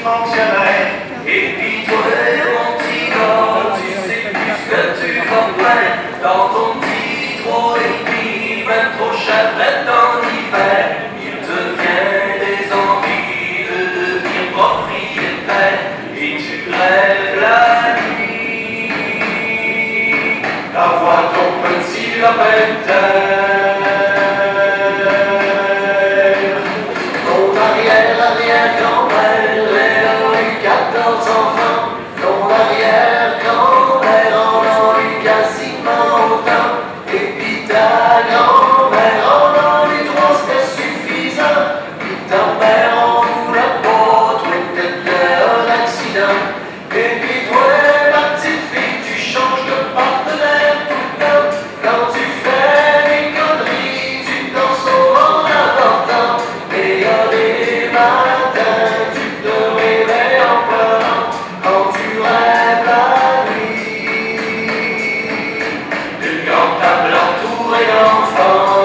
manque jamais. Et puis toi, mon petit gars, tu sais plus ce que tu vas faire dans ton petit 3,5, même trop chavette dans l'hiver. Il te vient des envies de devenir propriétaire et tu rêves la nuit d'avoir ton petit lopin de terre. Ton arrière-arrière-grand-père, elle a eu 14 enfants. Ton arrière-grand-père en a eu quasiment autant. Et puis ta grand-mère en a eu 3, c'était suffisant. Puis ta mère en voulait pas, toi t'étais un accident. Et puis toi, ma petite fille, tu changes de partenaire tout le temps. Quand tu fais des conneries, tu t'en sors en important. Et y a des matins, tu te réveilles en pleurant quand tu rêves la nuit d'une grande table entourée d'enfants.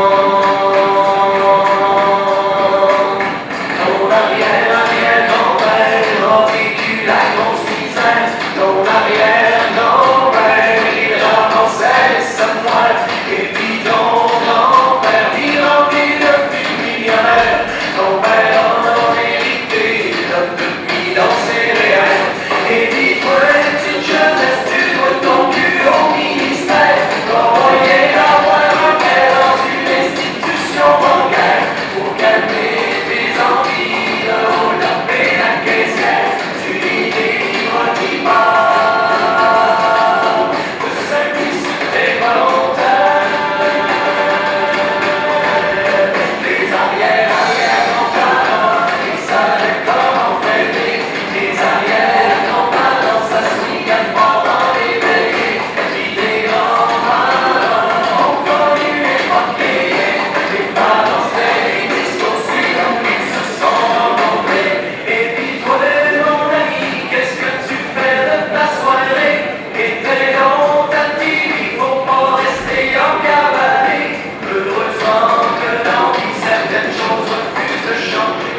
Ton arrière-arrière-grand-père a vécu la grosse misère. Ton arrière-grand-père, il ramassait sa moelle. Et puis ton grand-père, il remplit le plus millionnaire. Ton père en a hérité depuis dans ses rêves. Et puis toi, petite jeunesse, tu dois ton cul au ministère. Envoyer avoir un père dans une institution bancaire pour calmer tes envies de taper la caissière. Tu lis des livres qui parlent de simplicité volontaire. Les arrière-arrière-grands-parents, ils savaient comment fêter. Les arrière-grands-parents, ça se rigole pas dans les veillées. Puis les grands-parents ont connu les portiers. Les parents c'était des discours suivants, ils se sont rencontrés. Et puis toi, mon ami, qu'est-ce que tu fais de ta soirée? Et t'es donc ta vie, il faut pas rester en cabaret. Heureusement que dans vie, certaines choses refusent de changer.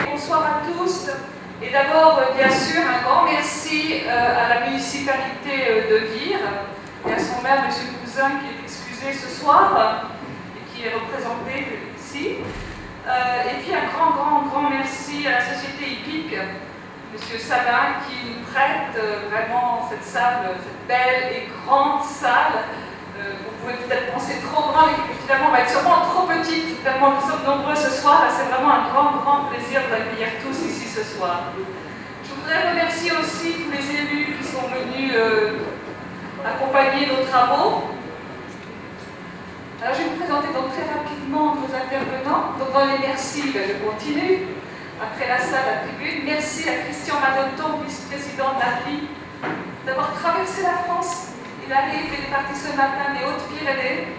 Bonsoir à tous. Et d'abord, bien sûr, un grand merci à la municipalité de Vire et à son maire, M. Cousin, qui est excusé ce soir et qui est représenté ici. Et puis un grand merci à la société hippique, M. Salin, qui nous prête vraiment cette salle, cette belle et grande salle. Vous pouvez peut-être penser trop grand, mais finalement, on va être sûrement trop petite, tellement nous sommes nombreux ce soir. C'est vraiment un grand plaisir d'accueillir tous ici ce soir. Je voudrais remercier aussi tous les élus qui sont venus accompagner nos travaux. Alors, je vais vous présenter donc très rapidement nos intervenants. Donc, dans les merci, je continue. Après la salle, la tribune, merci à Christian Madoton, vice-président de l'ARLI, d'avoir traversé la France. Il arrive et est parti ce matin des Hautes-Pyrénées.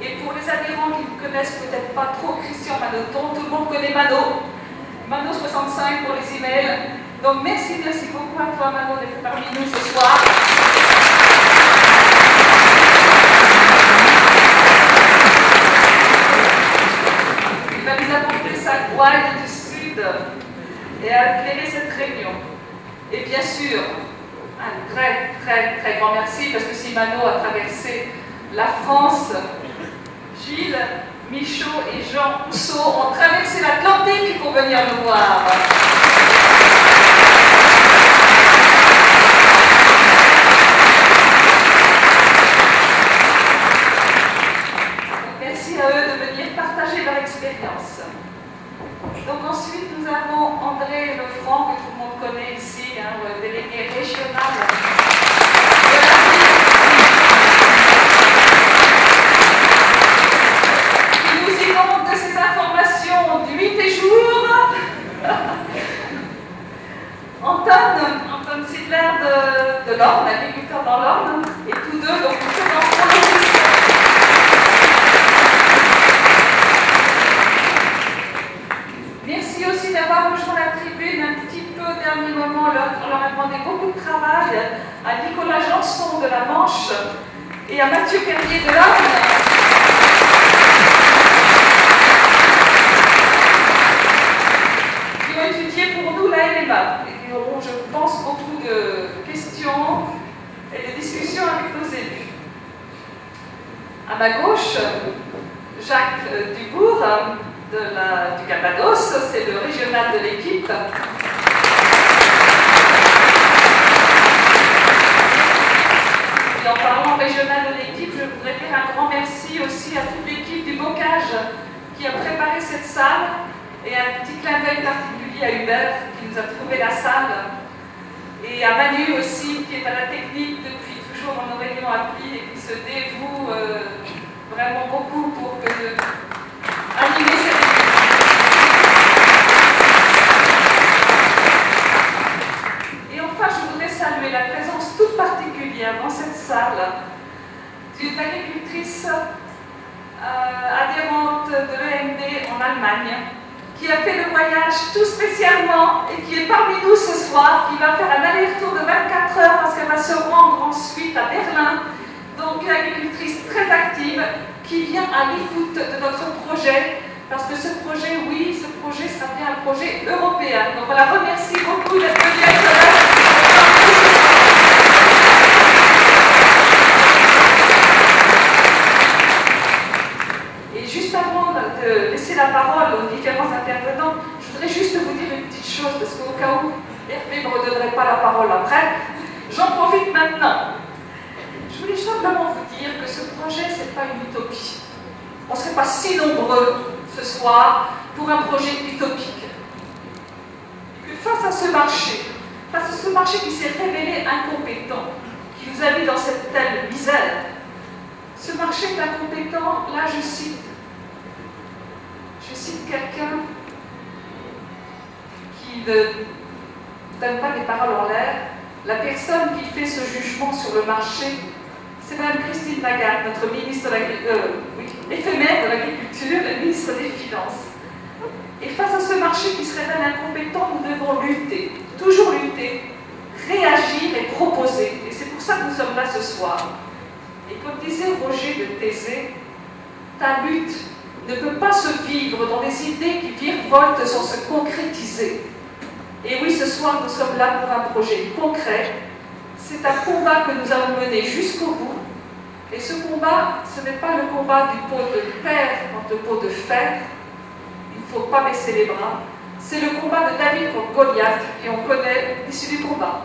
Et pour les adhérents qui ne connaissent peut-être pas trop Christian Madoton, tout le monde connaît Mano. Mano65 pour les emails. Donc merci beaucoup à toi Mano d'être parmi nous ce soir. Il va nous apporter sa gouaille du Sud et à éclairer cette réunion. Et bien sûr, un très très grand merci, parce que si Mano a traversé la France, Gilles, Michaud et Jean Housseau ont traversé l'Atlantique pour venir nous voir. Merci à eux de venir partager leur expérience. Donc ensuite, nous avons André Lefranc, que tout le monde connaît ici, le délégué régional qui nous inonde de ces informations nuit et jour. Anton Sidler de l'Orne, agriculteur dans l'Orne, et tous deux, donc nous sommes en projet. Merci aussi d'avoir rejoint la tribune un petit peu au dernier moment. On leur a demandé beaucoup de travail à Nicolas Janson de la Manche et à Mathieu Perrier de l'Orne, qui ont étudié pour nous la LMA et qui auront, je pense, beaucoup de questions et de discussions avec nos élus. À ma gauche, Jacques Dubourg, du Calvados, c'est le régional de l'équipe. Et en parlant régional de l'équipe, je voudrais faire un grand merci aussi à toute l'équipe du Bocage qui a préparé cette salle, et un petit clin d'œil particulier à Hubert qui nous a trouvé la salle, et à Manu aussi qui est à la technique depuis toujours dans nos réunions applis et qui se dévoue vraiment beaucoup pour animer cette. Et enfin, je voudrais saluer la présence toute particulière dans cette salle d'une agricultrice adhérente de l'EMD en Allemagne, qui a fait le voyage tout spécialement et qui est parmi nous ce soir, qui va faire un aller-retour de 24 heures parce qu'elle va se rendre ensuite à Berlin. Donc une agricultrice très active qui vient à l'écoute de notre projet, parce que ce projet, oui, ce projet sera bien un projet européen. Donc on la remercie beaucoup d'être venue être là. Et juste avant de laisser la parole aux différents intervenants, je voudrais juste vous dire une petite chose, parce qu'au cas où Hervé ne me redonnerait pas la parole après, j'en profite maintenant. Je voulais simplement vous dire que ce projet, ce n'est pas une utopie. On ne serait pas si nombreux ce soir pour un projet utopique. Que face à ce marché qui s'est révélé incompétent, qui nous a mis dans cette telle misère, ce marché est incompétent, là je cite quelqu'un qui ne donne pas des paroles en l'air. La personne qui fait ce jugement sur le marché, c'est Mme Christine Lagarde, notre ministre éphémère de l'Agriculture et ministre des Finances. Et face à ce marché qui se révèle incompétent, nous devons lutter, toujours lutter, réagir et proposer. Et c'est pour ça que nous sommes là ce soir. Et comme disait Roger de Thésée, ta lutte ne peut pas se vivre dans des idées qui virevoltent sans se concrétiser. Et oui, ce soir, nous sommes là pour un projet concret. C'est un combat que nous allons mener jusqu'au bout. Et ce combat, ce n'est pas le combat du pot de terre contre le pot de fer. Il ne faut pas baisser les bras. C'est le combat de David contre Goliath, et on connaît l'issue du combat.